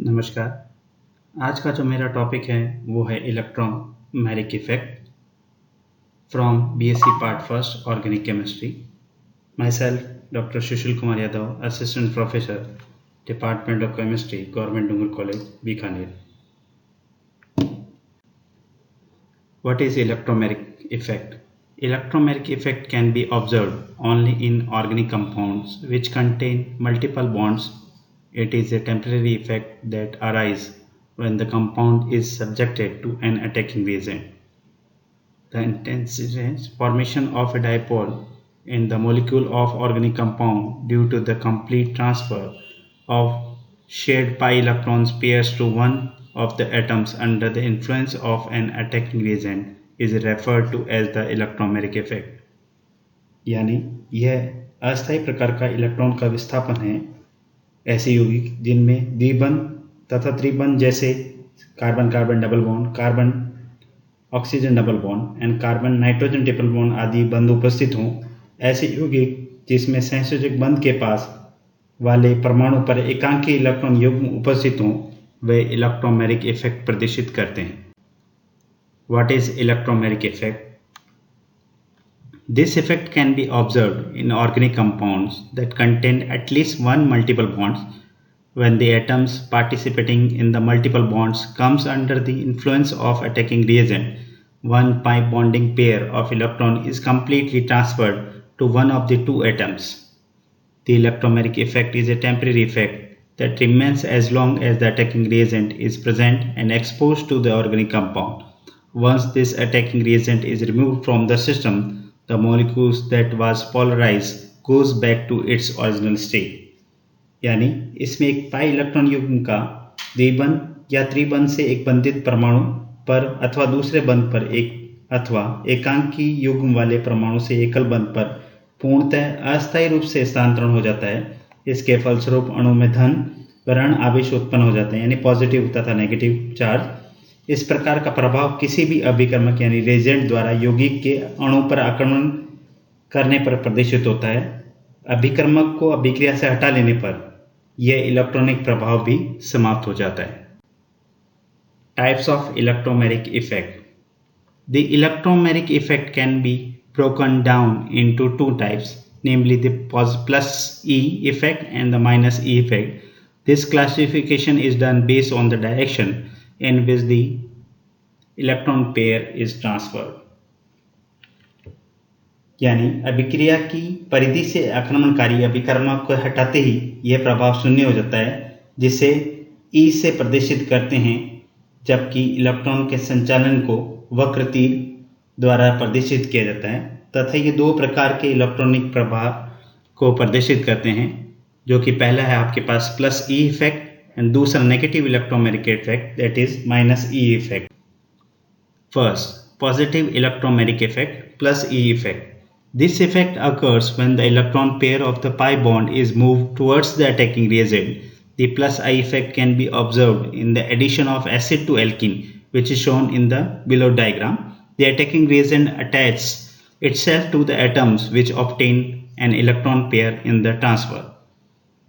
नमस्कार। आज का जो मेरा टॉपिक है वो है electromeric effect from BSc part first organic chemistry. Myself doctor Sushil Kumar Yadav, assistant professor, department of chemistry, government Dungar college, Bikaner. What is electromeric effect? Electromeric effect can be observed only in organic compounds which contain multiple bonds. It is a temporary effect that arises when the compound is subjected to an attacking reagent. The intense formation of a dipole in the molecule of organic compound due to the complete transfer of shared pi electrons pairs to one of the atoms under the influence of an attacking reagent is referred to as the electromeric effect. यानी यह अस्थायी प्रकार का electron का विस्थापन है ऐसे यौगिक जिनमें द्विबंध तथा त्रिबंध जैसे carbon carbon double bond, carbon oxygen double bond and carbon nitrogen triple bond आदि बंध उपस्थित हों। ऐसे यौगिक जिसमें संयोजक बंध के पास वाले परमाणु पर एकांकी इलेक्ट्रॉन युग्म उपस्थित हों वे इलेक्ट्रोमेरिक इफेक्ट प्रदर्शित करते हैं। What is electromeric effect? This effect can be observed in organic compounds that contain at least one multiple bonds. When the atoms participating in the multiple bonds comes under the influence of attacking reagent, one pi bonding pair of electron is completely transferred to one of the two atoms. The electromeric effect is a temporary effect that remains as long as the attacking reagent is present and exposed to the organic compound. Once this attacking reagent is removed from the system, the molecules that was polarized goes back to its original state. यानी इसमें एक pi electron युग्म का द्विबंध या त्रिबंध से एक बंधित परमाणु पर अथवा दूसरे बंध पर एक अथवा एकांकी युग्म वाले परमाणु से एकल बंध पर पूर्णतः अस्थायी रूप से स्थानांतरण हो जाता है। इसके फलस्वरूप अणु में धन ऋण आवेश उत्पन्न हो जाते हैं यानी पॉजिटिव तथा नेगेटिव चार्ज। इस प्रकार का प्रभाव किसी भी अभिकर्मक यानी रेजेंट द्वारा यौगिक के अणु पर आक्रमण करने पर प्रदर्शित होता है। अभिकर्मक को अभिक्रिया से हटा लेने पर यह इलेक्ट्रॉनिक प्रभाव भी समाप्त हो जाता है। Types of electromeric effect. The electromeric effect can be broken down into two types, namely the plus E effect and the minus E effect. This classification is done based on the direction in which the electron pair is transferred. यानी अभिक्रिया की परिधि से आक्रमणकारी अभिकर्मक को हटाते ही यह प्रभाव शून्य हो जाता है जिसे E से प्रदर्शित करते हैं, जबकि इलेक्ट्रॉन के संचालन को वक्र तीर द्वारा प्रदर्शित किया जाता है तथा ये दो प्रकार के इलेक्ट्रॉनिक प्रभाव को प्रदर्शित करते हैं, जो कि पहला है आपके पास प्लस ई इफेक्ट एंड दूसरा negative electromeric effect that is minus E effect. First, positive electromeric effect plus E effect. This effect occurs when the electron pair of the pi bond is moved towards the attacking reagent. The plus I effect can be observed in the addition of acid to alkene, which is shown in the below diagram. The attacking reagent attaches itself to the atoms which obtain an electron pair in the transfer.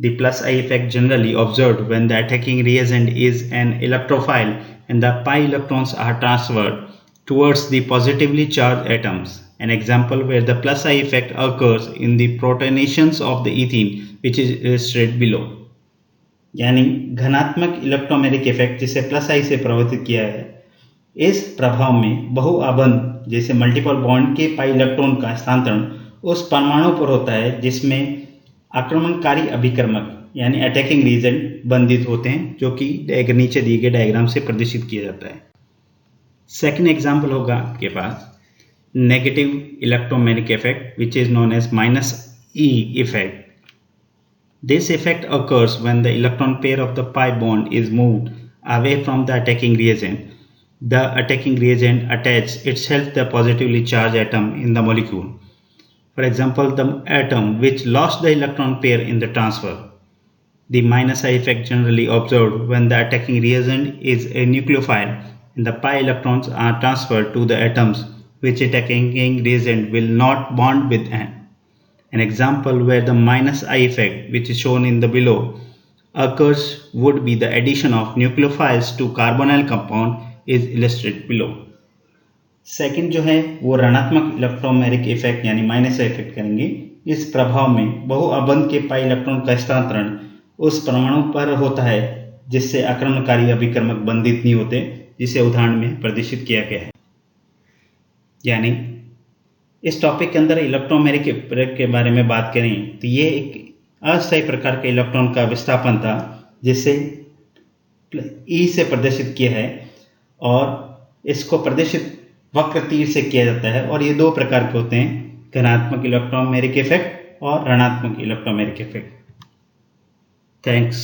The plus I effect generally observed when the attacking reagent is an electrophile and the pi electrons are transferred towards the positively charged atoms. An example where the plus I effect occurs in the protonations of the ethene, which is illustrated below. यानी घनात्मक electromeric effect जिसे plus आई से प्रवर्तित किया है, इस प्रभाव में बहुआबंध जैसे मल्टीपल बॉन्ड के पाई इलेक्ट्रॉन का स्थानांतरण उस परमाणु पर होता है जिसमें आक्रमणकारी अभिकर्मक यानी अटैकिंग रीजन बंधित होते हैं, जो कि नीचे दिए गए डायग्राम से प्रदर्शित किया जाता है। सेकंड एग्जांपल होगा आपके पास negative electromeric effect which is known as minus E effect. This effect occurs when the electron pair of the pi bond is moved away from the attacking reagent. The attacking reagent attaches itself the positively charged atom in the molecule. For example, the atom which lost the electron pair in the transfer. The minus I effect generally observed when the attacking reagent is a nucleophile and the pi electrons are transferred to the atoms which attacking reagent will not bond with. An example where the minus I effect, which is shown in the below, occurs would be the addition of nucleophiles to carbonyl compound is illustrated below. Second जो है वो ऋणात्मक electromeric effect यानी minus effect करेंगे। इस प्रभाव में बहुअबंध के पाई इलेक्ट्रॉन का हस्तांतरण उस परमाणु पर होता है जिससे आक्रमणकारी अभिकर्मक बंधित नहीं होते, जिसे उदाहरण में प्रदर्शित किया गया है। यानी इस टॉपिक के अंदर इलेक्ट्रोमेरिक इफेक्ट के बारे में बात करें तो ये एक अस्थायी प्रकार के इलेक्ट्रॉन का विस्थापन था जिसे ई से प्रदर्शित किया है और इसको प्रदर्शित वक्र तीर से किया जाता है और ये दो प्रकार के होते हैं, धनात्मक इलेक्ट्रोमेरिक इफेक्ट और ऋणात्मक इलेक्ट्रोमेरिक इफेक्ट। थैंक्स।